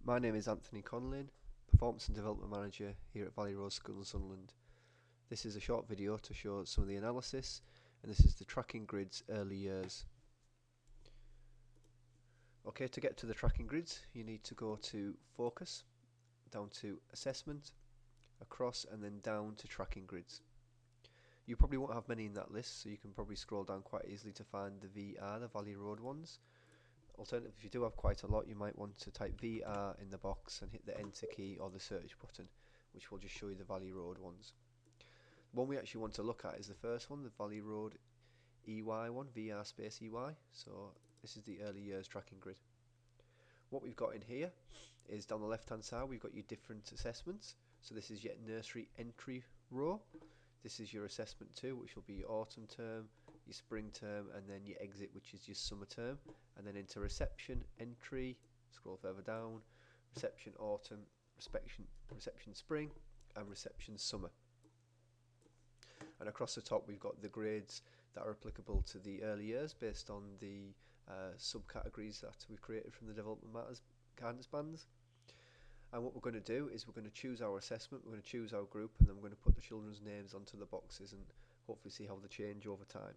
My name is Anthony Conlin, Performance and Development Manager here at Valley Road School in Sunderland. This is a short video to show some of the analysis, and this is the tracking grids early years. Okay, to get to the tracking grids you need to go to Focus, down to Assessment, across and then down to Tracking Grids. You probably won't have many in that list, so you can probably scroll down quite easily to find the VR, the Valley Road ones. Alternatively, if you do have quite a lot, you might want to type VR in the box and hit the enter key or the search button, which will just show you the Valley Road ones. The one we actually want to look at is the first one, the Valley Road EY one, VR space EY. So this is the early years tracking grid. What we've got in here is down the left hand side we've got your different assessments. So this is your nursery entry row. This is your assessment 2, which will be your autumn term, your spring term, and then your exit, which is your summer term. And then into reception entry, scroll further down, reception autumn, reception spring, and reception summer. And across the top we've got the grades that are applicable to the early years based on the subcategories that we've created from the Development Matters guidance bands. And what we're going to do is we're going to choose our assessment, we're going to choose our group, and then we're going to put the children's names onto the boxes and hopefully see how they change over time.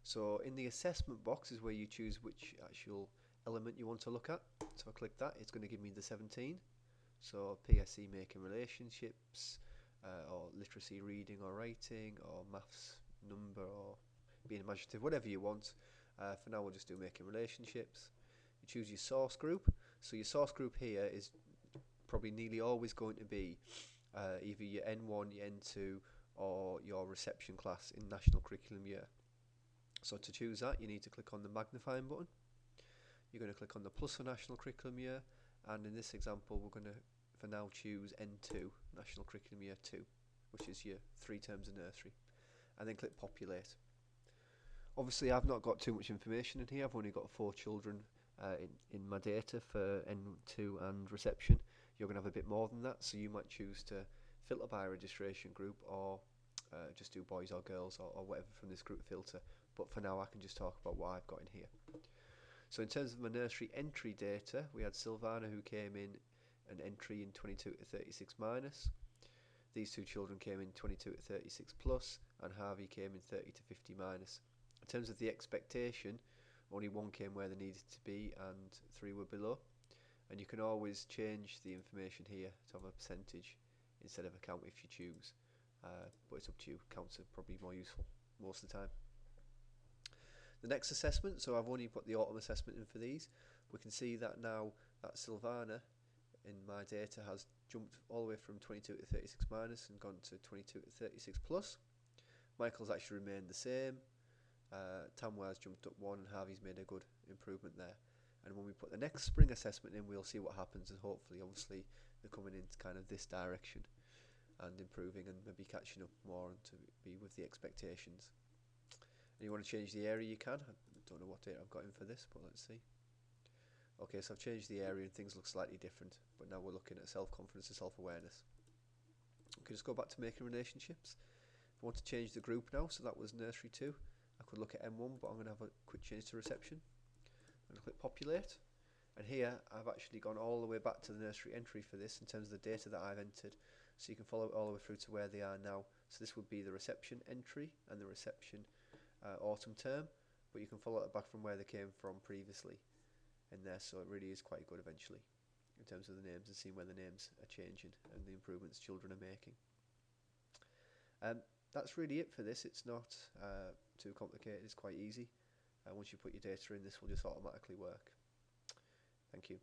So in the assessment box is where you choose which actual element you want to look at. So I click that, it's going to give me the 17. So PSE making relationships, or literacy reading or writing, or maths number, or being imaginative, whatever you want. For now we'll just do making relationships. You choose your source group. So your source group here is probably nearly always going to be either your N1, your N2, or your reception class in National Curriculum Year. So to choose that, you need to click on the magnifying button. You're going to click on the plus for National Curriculum Year, and in this example we're going to for now choose N2, National Curriculum Year 2, which is your 3 terms of nursery, and then click populate. Obviously I've not got too much information in here, I've only got 4 children in my data for N2 and reception. You're going to have a bit more than that, so you might choose to filter by registration group, or just do boys or girls, or whatever from this group filter, but for now I can just talk about what I've got in here. So in terms of my nursery entry data, we had Silvana, who came in an entry in 22 to 36 minus. These 2 children came in 22 to 36 plus, and Harvey came in 30 to 50 minus. In terms of the expectation, only 1 came where they needed to be and 3 were below. And you can always change the information here to have a percentage instead of a count if you choose, but it's up to you. Counts are probably more useful most of the time. The next assessment, so I've only put the autumn assessment in for these. We can see that now that Silvana in my data has jumped all the way from 22 to 36 minus and gone to 22 to 36 plus. Michael's actually remained the same. Tamwa's jumped up 1 and Harvey's made a good improvement there. And when we put the next spring assessment in, we'll see what happens, and hopefully obviously they're coming into kind of this direction and improving and maybe catching up more and to be with the expectations. And you want to change the area, you can. I don't know what data I've got in for this, but let's see. Okay, so I've changed the area and things look slightly different, but now we're looking at self-confidence and self-awareness. Okay, just go back to making relationships. If I want to change the group now, so that was nursery 2, I could look at M1, but I'm going to have a quick change to reception. I'm going to click populate, and here I've actually gone all the way back to the nursery entry for this in terms of the data that I've entered, so you can follow it all the way through to where they are now. So this would be the reception entry and the reception autumn term, but you can follow it back from where they came from previously in there, so it really is quite good eventually in terms of the names and seeing where the names are changing and the improvements children are making. That's really it for this. It's not too complicated, it's quite easy. Once you put your data in, this will just automatically work. Thank you.